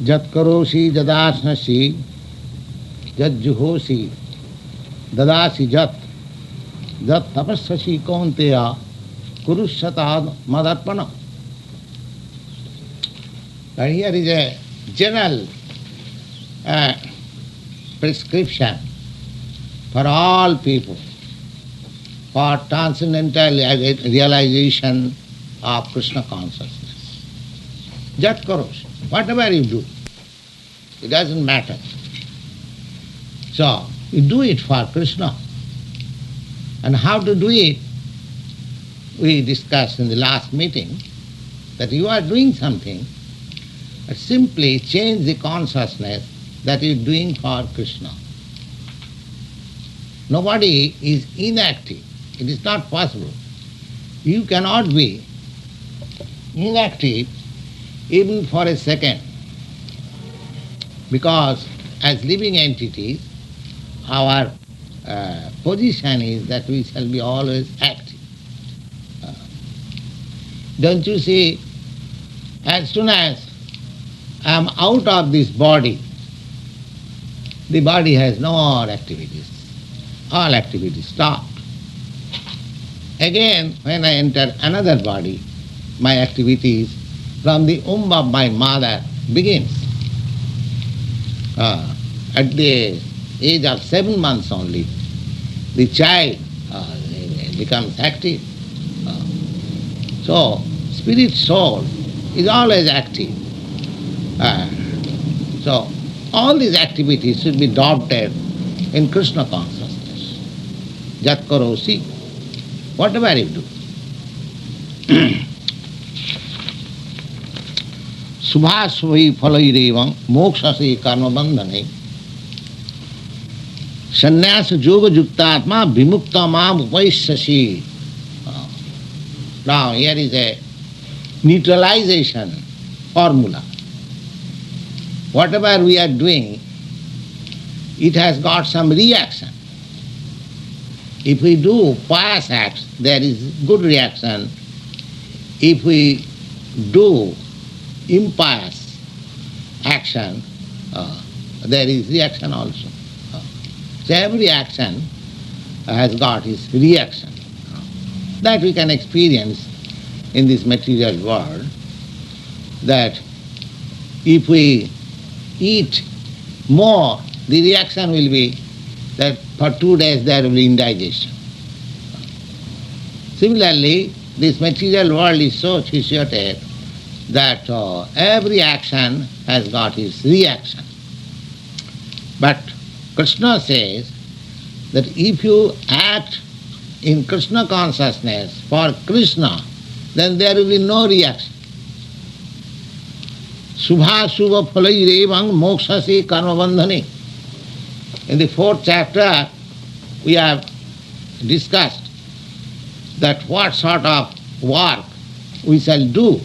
Jat karosi jadasnasi jat juhosi dadasi jat jat tapassasi kaunteya kurussatad madarpana. And here is a general prescription for all people for transcendental realization of Krishna consciousness. Jat karosi, whatever you do, it doesn't matter. So, you do it for Krishna. And how to do it, we discussed in the last meeting, that you are doing something, but simply change the consciousness that you are doing for Krishna. Nobody is inactive. It is not possible. You cannot be inactive even for a second, because as living entities, our position is that we shall be always active. Don't you see, as soon as I am out of this body, the body has no more activities. All activities stopped. Again, when I enter another body, my activities from the womb of my mother begins. At the age of 7 months only, the child becomes active. So, spirit soul is always active. So, all these activities should be adopted in Krishna consciousness. Jat karosi, whatever you do. Subhasvahi phalairevam mokshase karma bandhane sannyasa yoga yuktatma vimukta mam upaishyasi. Now here is a neutralization formula. Whatever we are doing, it has got some reaction. If we do pious acts, there is good reaction. If we do impious action, there is reaction also. So every action has got its reaction. That we can experience in this material world, that if we eat more, the reaction will be that for 2 days there will be indigestion. Similarly, this material world is so situated that every action has got its reaction. But Krishna says that if you act in Krishna consciousness for Krishna, then there will be no reaction. Subha Subha Phalairevam Mokshase Karma Bandhane. In the 4th chapter, we have discussed that what sort of work we shall do.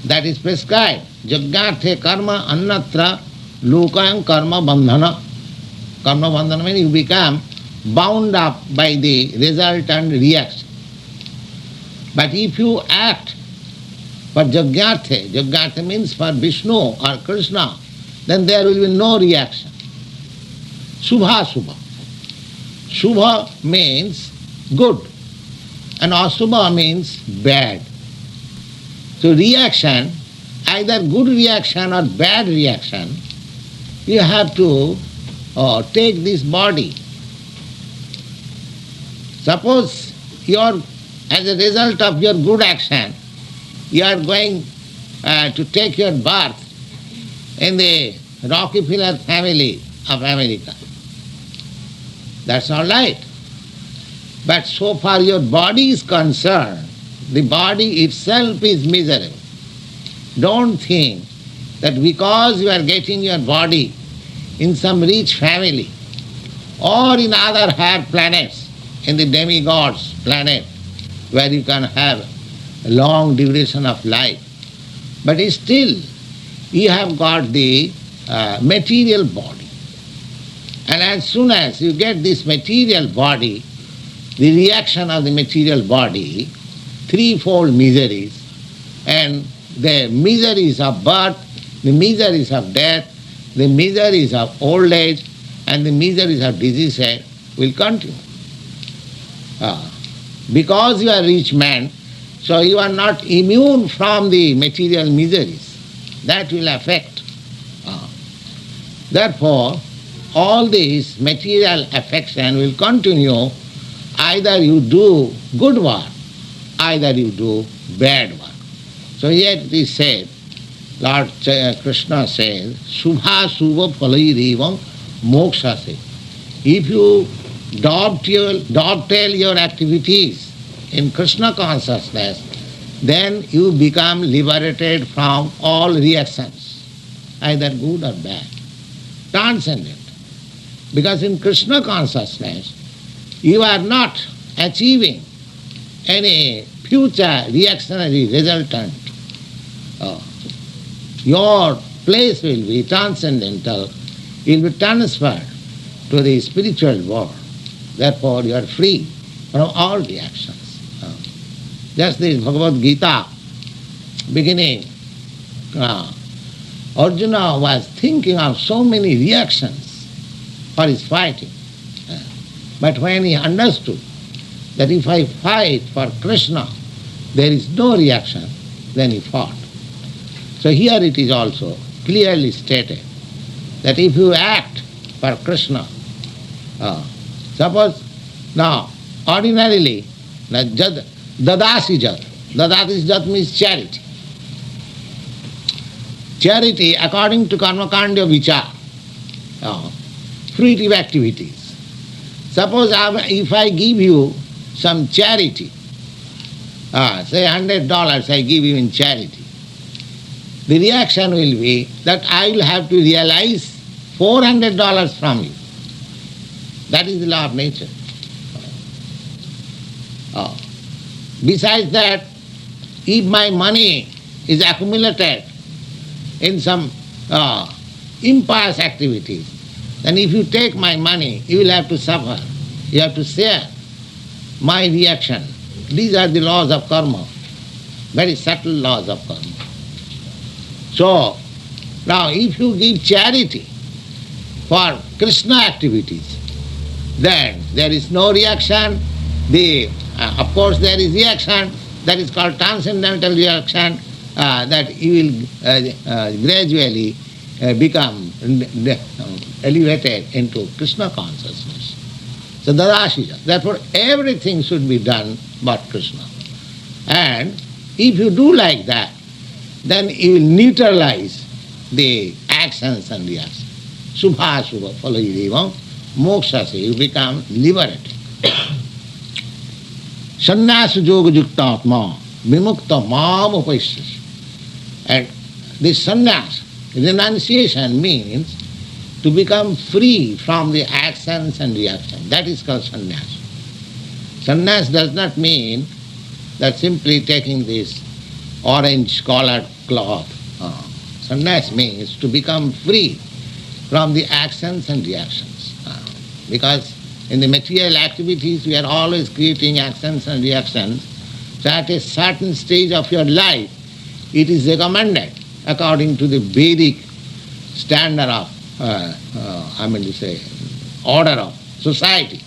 That is prescribed. Jagyarthe karma annatra lokayam karma bandhana. Karma bandhana means you become bound up by the resultant reaction. But if you act for Jagyarthe, Jagyarthe means for Vishnu or Krishna, then there will be no reaction. Subha Subha. Subha means good and Asubha means bad. So reaction, either good reaction or bad reaction, you have to take this body. Suppose as a result of your good action, you are going to take your birth in the Rockefeller family of America. That's all right. But so far your body is concerned, the body itself is miserable. Don't think that because you are getting your body in some rich family or in other higher planets, in the demigods planet, where you can have a long duration of life, but still you have got the material body. And as soon as you get this material body, the reaction of the material body, threefold miseries, and the miseries of birth, the miseries of death, the miseries of old age, and the miseries of disease will continue. Because you are a rich man, so you are not immune from the material miseries. That will affect. Therefore, all these material affection will continue. Either you do good work, either you do bad work. So here it is said, Lord Krishna says, Subha Subha Phalairevam Mokshase. If you dovetail your activities in Krishna consciousness, then you become liberated from all reactions, either good or bad, transcendent. Because in Krishna consciousness, you are not achieving any future reactionary resultant. Your place will be transcendental, you will be transferred to the spiritual world. Therefore, you are free from all reactions. Just this Bhagavad Gita beginning, Arjuna was thinking of so many reactions for his fighting. But when he understood that if I fight for Krishna, there is no reaction, then he fought. So here it is also clearly stated that if you act for Krishna, suppose now ordinarily dadasi jat means charity. Charity according to karmakandya vichar, fruitive activities. Suppose if I give you some charity, say $100 I give you in charity, the reaction will be that I will have to realize $400 from you. That is the law of nature. Besides that, if my money is accumulated in some impious activities, then if you take my money, you will have to suffer. You have to share my reaction. These are the laws of karma, very subtle laws of karma. So, now if you give charity for Krishna activities, then there is no reaction. Of course there is reaction, that is called transcendental reaction, that you will gradually become elevated into Krishna consciousness. So dadashija. Therefore everything should be done but Krishna. And if you do like that, then you will neutralize the actions and reactions. Subha subha phalairevam mokshase, you become liberated. Sannyasa yoga yukta atma vimukta mam upaishyasi. And this sannyas, renunciation, means to become free from the actions and reactions. That is called sannyas. Sannyas does not mean that simply taking this orange-colored cloth. Sannyas means to become free from the actions and reactions. Because in the material activities we are always creating actions and reactions. So at a certain stage of your life, it is recommended according to the Vedic standard of, order of society.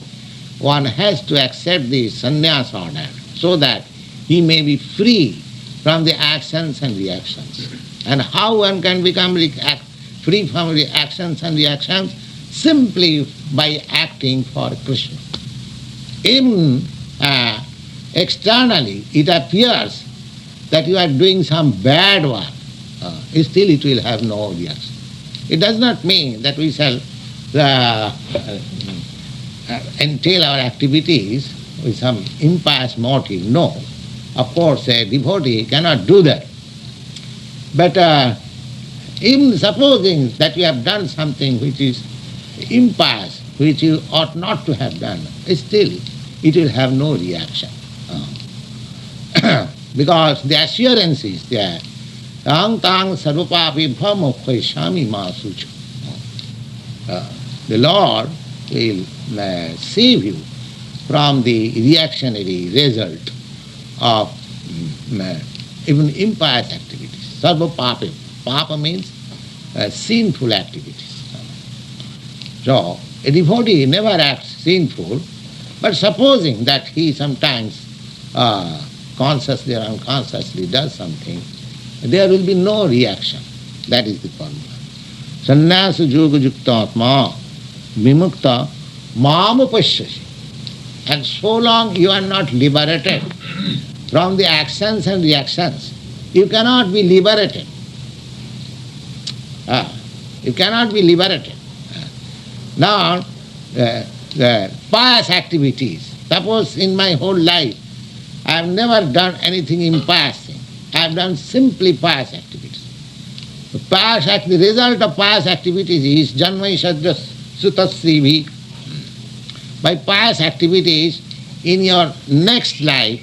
One has to accept the sannyas order so that he may be free from the actions and reactions. And how one can become free from the actions and reactions? Simply by acting for Krishna. Even externally it appears that you are doing some bad work, still it will have no reaction. It does not mean that we shall entail our activities with some impious motive. No. Of course, a devotee cannot do that. But even supposing that you have done something which is impious, which you ought not to have done, still it will have no reaction. Because the assurance is there. Tang tang sarvapapi bhamokhaishami ma sucha. The Lord will save you from the reactionary result of even impious activities. Sarvapapi. Papa means sinful activities. So, a devotee never acts sinful, but supposing that he sometimes consciously or unconsciously does something, there will be no reaction. That is the formula. Sannyasa yoga yukta atma vimukta mamupashyasi. And so long you are not liberated from the actions and reactions, you cannot be liberated. You cannot be liberated. Now, the pious activities, suppose in my whole life I have never done anything impious thing. I have done simply pious activities. The result of pious activities is janmai sadhya sutasrivi. By pious activities, in your next life,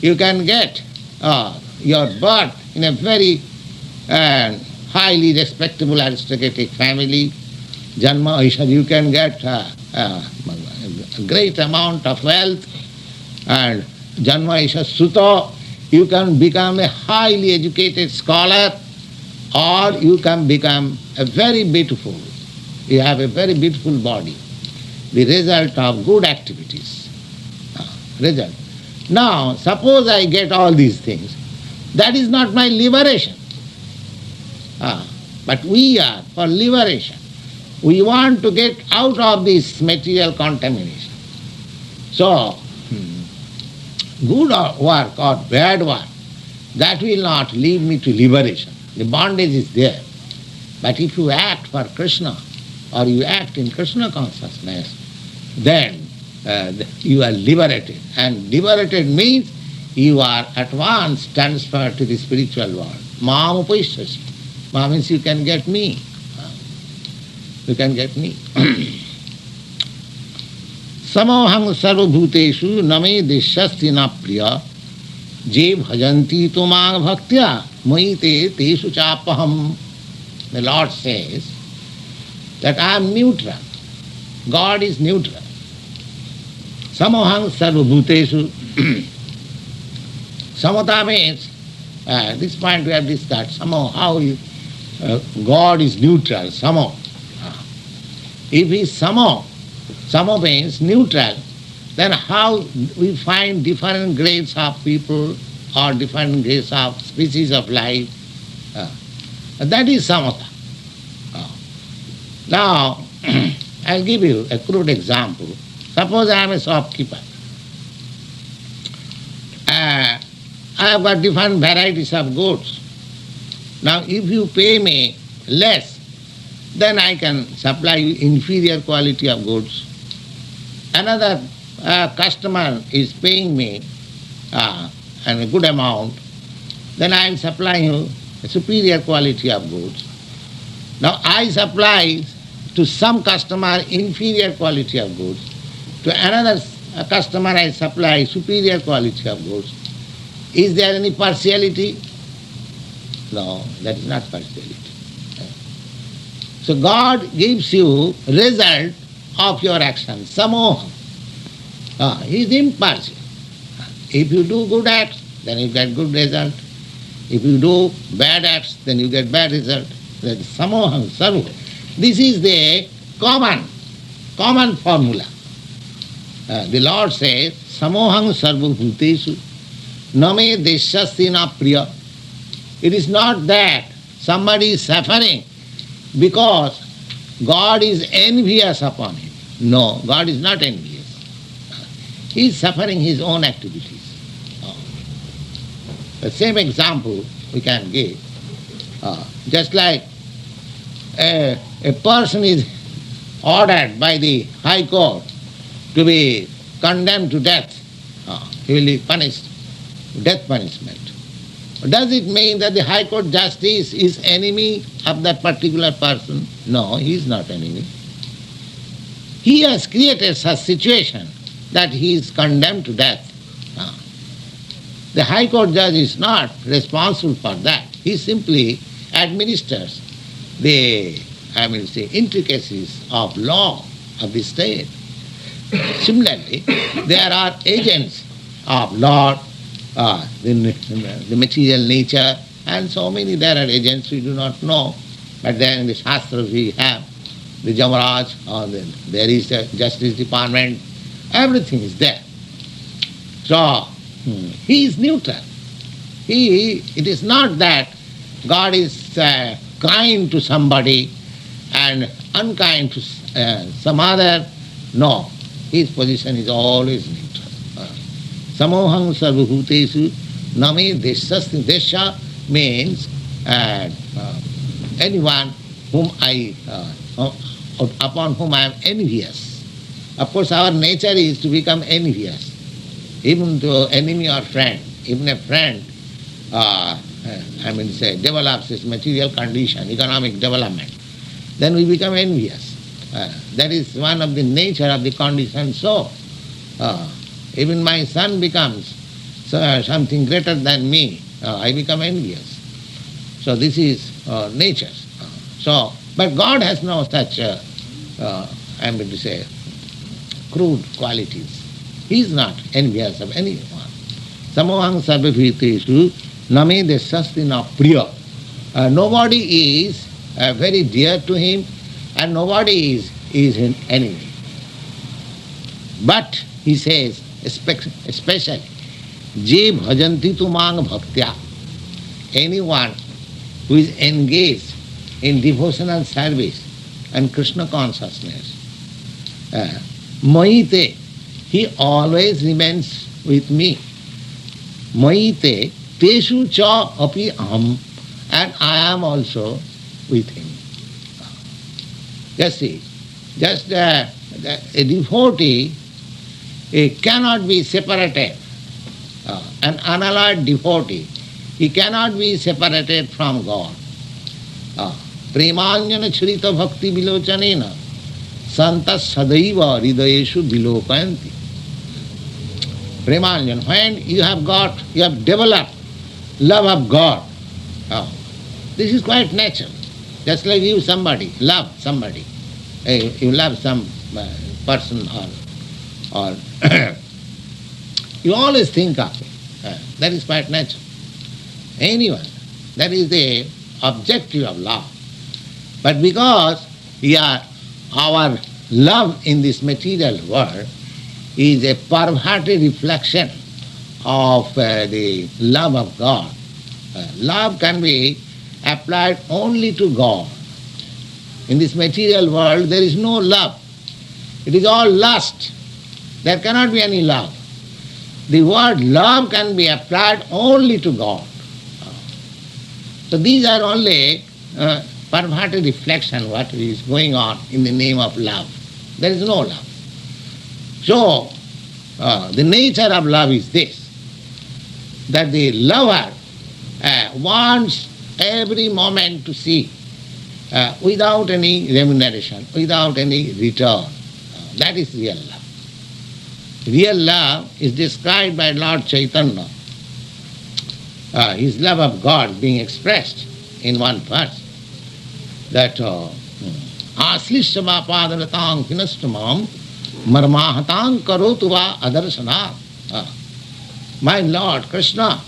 you can get your birth in a very highly respectable aristocratic family. Janma Aishad, you can get a great amount of wealth. And Janma Aishad Suta, you can become a highly educated scholar, or you can become a very beautiful, you have a very beautiful body. The result of good activities. Result. Now, suppose I get all these things, that is not my liberation. But we are for liberation. We want to get out of this material contamination. So, good work or bad work, that will not lead me to liberation. The bondage is there. But if you act for Krishna, or you act in Krishna consciousness, then you are liberated. And liberated means you are at once transferred to the spiritual world. Mam upaishyasi. Ma means you can get me. You can get me. Samoham sarvabhuteshu name deshyasti na priya je bhajanti tumang bhaktya moite teshu chapaham. The Lord says that I am neutral. God is neutral. Samoham sarvabhuteshu. Samata means, at this point we have discussed, how God is neutral, samo. If he is samo means neutral, then how we find different grades of people or different grades of species of life? That is samata. Now, I'll give you a crude example. Suppose I am a shopkeeper. I have got different varieties of goods. Now, if you pay me less, then I can supply you inferior quality of goods. Another customer is paying me a good amount, then I am supplying you a superior quality of goods. Now I supply to some customer inferior quality of goods, to another customer I supply superior quality of goods. Is there any partiality? No, that is not partiality. So God gives you result of your action, samoha. He is impartial. If you do good acts, then you get good result. If you do bad acts, then you get bad result. That is samoham sarva. This is the common formula. The Lord says, samoham sarva bhuteshu name deshyasti na priya. It is not that somebody is suffering because God is envious upon him. No, God is not envious. He is suffering his own activities. The same example we can give. Just like a person is ordered by the High Court to be condemned to death, he will be punished, death punishment. Does it mean that the High Court justice is enemy of that particular person? No, he is not enemy. He has created such situation that he is condemned to death. The High Court judge is not responsible for that. He simply administers the intricacies of law of the state. Similarly, there are agents of law, the material nature, and so many there are agents we do not know. But then in the Shastras we have the Jamaraj, or there is the Justice Department, everything is there. So, he is neutral. It is not that God is kind to somebody and unkind to some other. No, his position is always neutral. Samoham sarvabhutesu name deshasthi. Desha means anyone upon whom I am envious. Of course, our nature is to become envious, even to enemy or friend. Even a friend, develops his material condition, economic development, then we become envious. That is one of the nature of the conditioned soul. Even my son becomes something greater than me, I become envious. So this is nature. But God has no such, crude qualities. He is not envious of anyone. Samohang sarvabhitesu name deshasthi na priya. Nobody is very dear to him, and nobody is an enemy. But he says, especially, je bhajanti tu mang bhaktya. Anyone who is engaged in devotional service and Krishna consciousness, Maite, he always remains with me. Maite, teshu cha api aham, and I am also with him. Just see, a devotee cannot be separated. An unalloyed devotee, he cannot be separated from God. Premanjana chrita bhakti vilochanena santas sadaiva hridayeshu vilokanti. Premanjana, when you have developed love of God, this is quite natural. Just like you love somebody, you love some person or you always think of it. That is quite natural. Anyone, that is the objective of love. But because our love in this material world is a perverted reflection of the love of God, love can be applied only to God. In this material world there is no love. It is all lust. There cannot be any love. The word love can be applied only to God. So these are only perverted reflection what is going on in the name of love. There is no love. So the nature of love is this, that the lover wants every moment to see without any remuneration, without any return. That is real love. Real love is described by Lord Chaitanya, his love of God being expressed in one verse, that aslishya padarataଂ kinastamam marmahatang karotu va adarsanat. My Lord Krishna,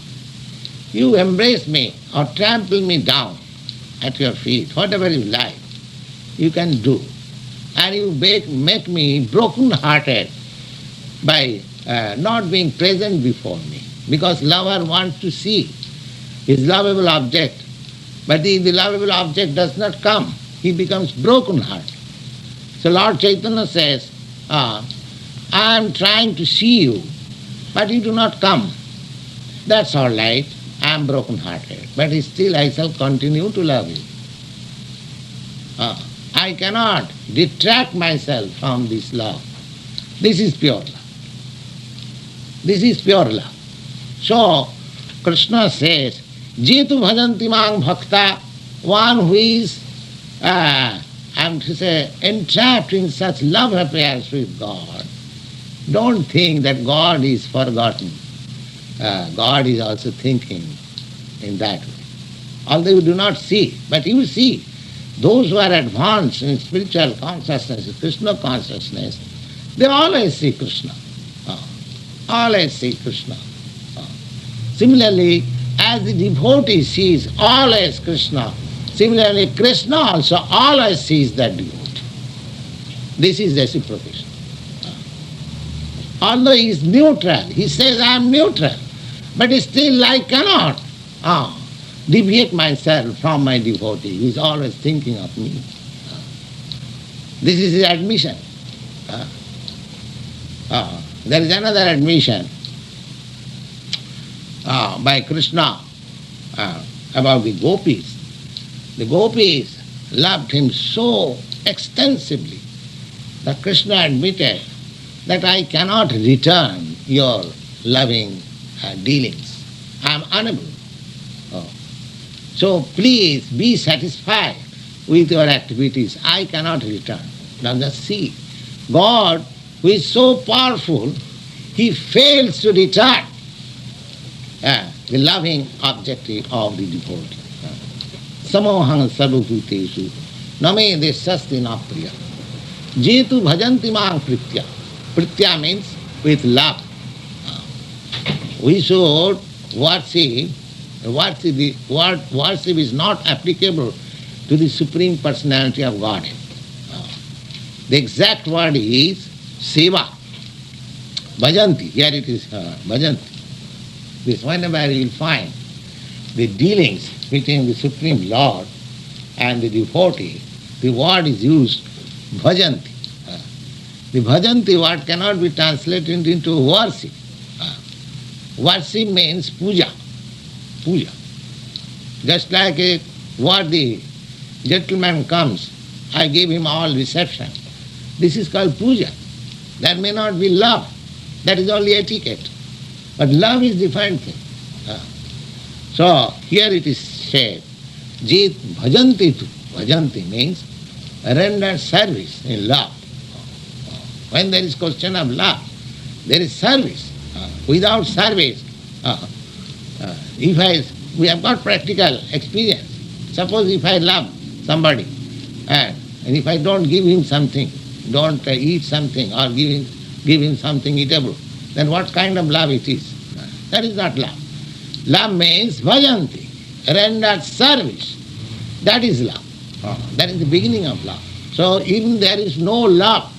you embrace me or trample me down at your feet, whatever you like, you can do. And you make me broken-hearted by not being present before me. Because lover wants to see his lovable object, but the lovable object does not come. He becomes broken-hearted. So Lord Chaitanya says, I am trying to see you, but you do not come. That's all right. I am broken-hearted, but still I shall continue to love you. I cannot detract myself from this love. This is pure love. This is pure love. So, Krishna says, Jetu bhajanti mang bhakta, one who is, entrapped in such love affairs with God. Don't think that God is forgotten. God is also thinking in that way. Although you do not see, but you see, those who are advanced in spiritual consciousness, Krishna consciousness, they always see Krishna. Always see Krishna. Similarly, as the devotee sees always Krishna, Similarly, Krishna also always sees that devotee. This is reciprocation. Although he is neutral, he says, I am neutral, but still I cannot deviate myself from my devotee. He is always thinking of me. This is his admission. There is another admission by Krishna about the gopis. The gopis loved him so extensively that Krishna admitted that I cannot return your loving dealings. I am unable. So please be satisfied with your activities. I cannot return. Now just see, God, who is so powerful, he fails to return the loving objective of the devotee. Samohang sarvabhuteshu name desasti na priya jetu bhajanti mang pritya. Pritya means with love. We should worship. Worship is not applicable to the Supreme Personality of Godhead. The exact word is seva. Bhajanti. Here it is bhajanti. This whenever you will find the dealings between the Supreme Lord and the devotee, the word is used bhajanti. The bhajanti word cannot be translated into worship. Worship means puja. Puja. Just like what the gentleman comes, I give him all reception. This is called puja. That may not be love. That is only etiquette. But love is different thing. So here it is said, Jit bhajanti tu. Bhajanti means render service in love. When there is question of love, there is service. Without service, we have got practical experience. Suppose if I love somebody and if I don't give him something, don't eat something or give him something eatable, then what kind of love it is? That is not love. Love means bhajanti, render service. That is love. That is the beginning of love. So even there is no love,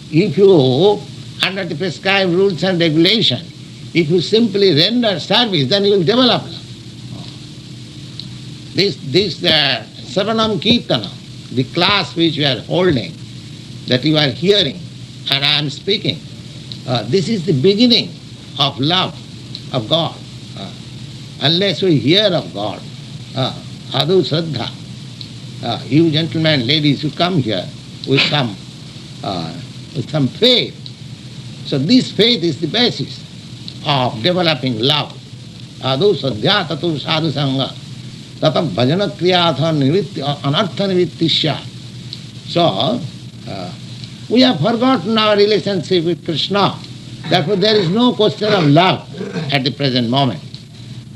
if you, under the prescribed rules and regulations, if you simply render service, then you will develop love. This Saranam Kirtanam, the class which you are holding, that you are hearing, and I am speaking, this is the beginning of love of God. Unless we hear of God, Adu Shraddha, you gentlemen, ladies, you come here with some faith. So this faith is the basis of developing love. Adu Shraddha tatu sadhu sangha tatam bhajana kriyatha anartha nivrittisya. So, we have forgotten our relationship with Krishna. Therefore, there is no question of love at the present moment.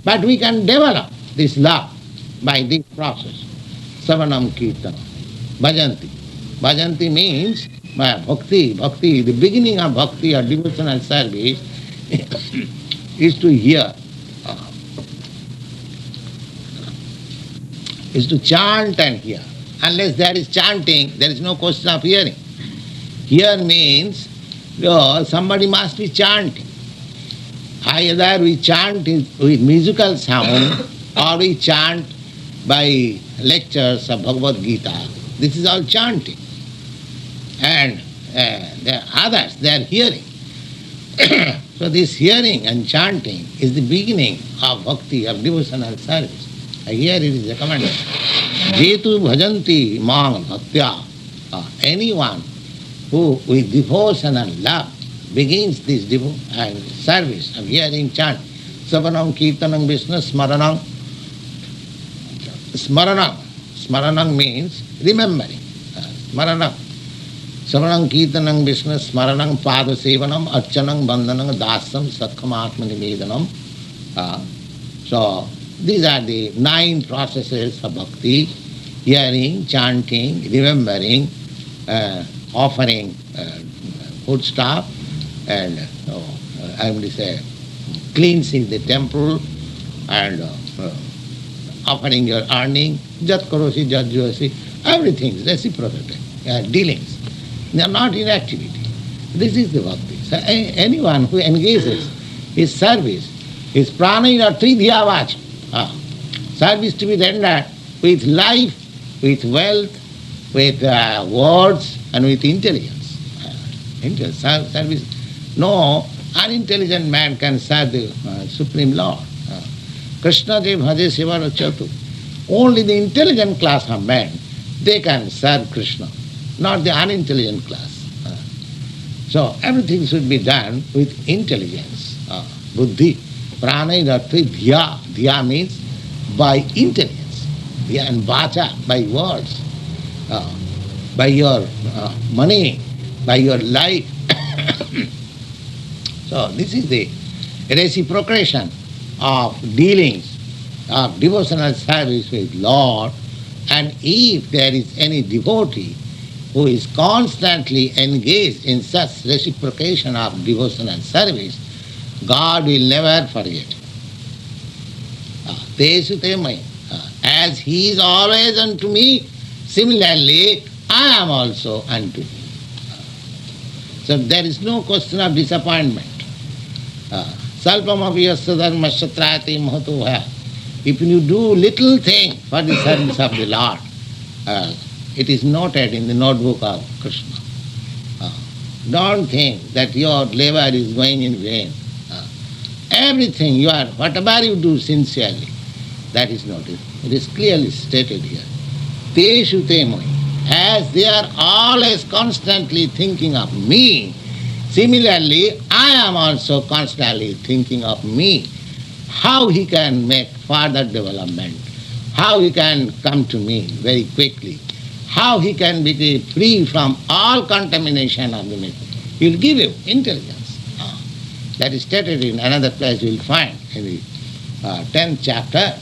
But we can develop this love by this process. Savanam Kirtanam. Bhajanti. Bhajanti means bhakti. Bhakti, the beginning of bhakti or devotional service is to hear, is to chant and hear. Unless there is chanting, there is no question of hearing. Hear means somebody must be chanting. Either we chant with musical sound or we chant by lectures of Bhagavad Gita. This is all chanting. And there are others, they are hearing. So this hearing and chanting is the beginning of bhakti, of devotional service. Here it is recommended. Jetu bhajanti mang bhaktya. Anyone who with devotion and love begins this service of hearing chant, Savanam Kirtanam Vishnu Smaranam. Smaranam. Smaranam means remembering. Smaranam. Savanam Kirtanam Vishnu Smaranam Pada Sevanam Archanam Bandhanam Dasam Sakham Atma Nivedanam. So these are the 9 processes of bhakti: hearing, chanting, remembering, offering food stuff, and I will say cleansing the temple, and offering your earning, Jat karosi, jat josi, everything is reciprocated, dealings. They are not in activity. This is the bhakti. So anyone who engages his service, his prana or tridhyavach, service to be rendered with life, with wealth, with words, and with intelligence. Service. No unintelligent man can serve the Supreme Lord. Krishna je bhaje seva rachatu. Only the intelligent class of men, they can serve Krishna, not the unintelligent class. So everything should be done with intelligence. Buddhi, prana, dhya. Dhya means by intelligence. Dhya and vacha, by words, by your money, by your life. So this is the reciprocation of dealings, of devotional service with Lord. And if there is any devotee who is constantly engaged in such reciprocation of devotional service, God will never forget. Tesu te mai. As He is always unto me, similarly I am also unto Him. So there is no question of disappointment. Salpam api yasya dharmasya trayate mahato bhaya. If you do little thing for the service of the Lord, it is noted in the notebook of Krishna. Don't think that your labor is going in vain. Everything you are, whatever you do sincerely, that is noted. It is clearly stated here. Teshu te moi. As they are always constantly thinking of me, similarly, I am also constantly thinking of me. How he can make further development, how he can come to me very quickly, how he can be free from all contamination of the mind. He will give you intelligence. That is stated in another place you will find in the 10th chapter.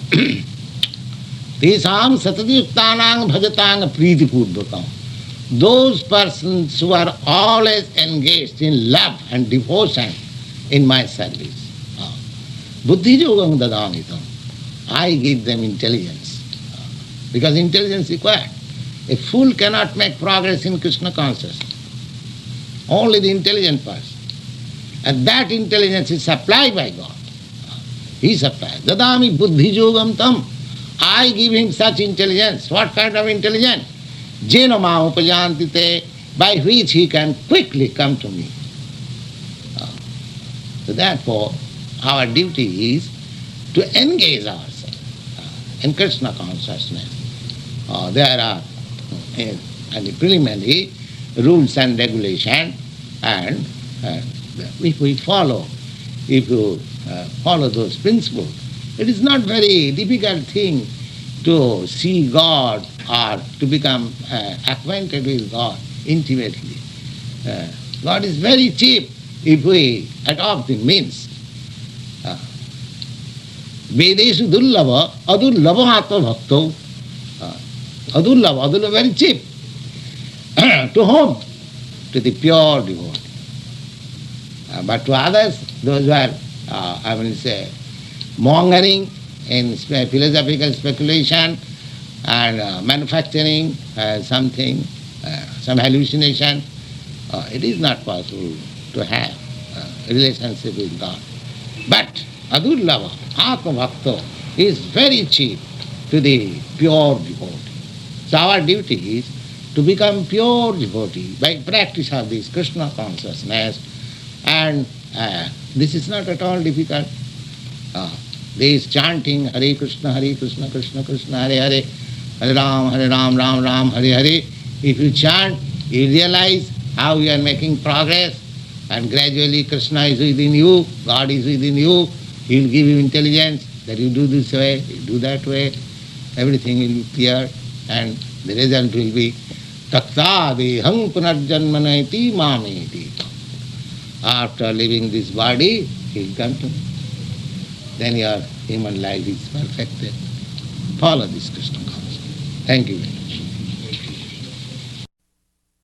Tesam satadiyuktanang bhajatang pritipurvakam. Those persons who are always engaged in love and devotion in my service. Buddhi yogam dadamitam. I give them intelligence. Because intelligence is required. A fool cannot make progress in Krishna consciousness. Only the intelligent person. And that intelligence is supplied by God. He supplies. Dadami buddhi yogam tam. I give him such intelligence. What kind of intelligence? Jena ma upajantite, by which he can quickly come to me. So therefore, our duty is to engage ourselves in Krishna consciousness. There are the preliminary rules and regulations, and if we follow, those principles, it is not very difficult thing to see God or to become acquainted with God intimately. God is very cheap if we adopt the means. Vedeshu dullava, adullava atma bhakto. Adullava, very cheap. To whom? To the pure devotee. But to others, those who are, mongering in philosophical speculation and manufacturing something, some hallucination, it is not possible to have a relationship with God. But adullava, atma bhakto, is very cheap to the pure devotee. So our duty is to become pure devotee by practice of this Krishna consciousness, and this is not at all difficult. This chanting Hare Krishna, Krishna Krishna, Hare Hare, Hare Ram, Ram Ram, Hare Hare. If you chant, you realize how you are making progress, and gradually Krishna is within you, God is within you. He will give you intelligence that you do this way, you do that way. Everything will be clear, and the result will be takta deham punarjanmanaiti mameti. After leaving this body, he will come to me. Then your human life is perfected. Follow this Krishna consciousness. Thank you very much.